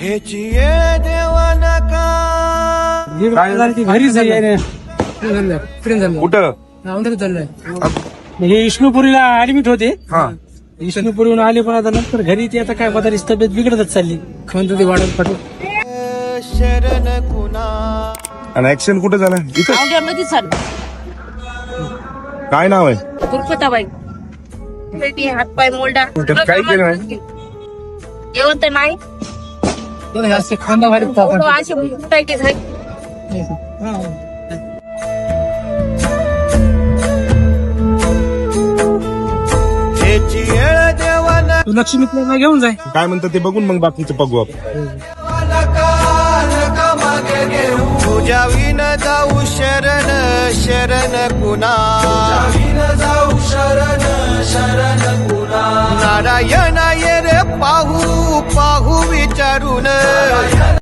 हेची ये देवा नका घरीच आहे कुठं हे विष्णुपुरीला ऍडमिट होते. हा विष्णुपुरीहून आले पण आता नंतर घरी ते आता काय म्हातारीची तब्येत बिघडतच चालली. म्हणतो ते वाढत पाठवत शरण कुणा. आणि ऍक्सिडेंट कुठे झाला इथं? औंढ्यामध्ये झालं. काय नाव आहे? दुर्पताबाई. ते हातपाय मोलडा. काय केलं नाही? जेवण तर नाही. असे खांदा भारी तो असे फुटायचे झाले. हेची ये देवा नका. तू लक्ष्मीला घेऊन जाय. काय म्हणतात ते बघून मग बाकीचं बघू आपण. तुझ्या विन जाऊ शरण शरण कुणा. जाऊ शरण शरण कुणा. नारायण ये रे पाहू पाहू विचारून.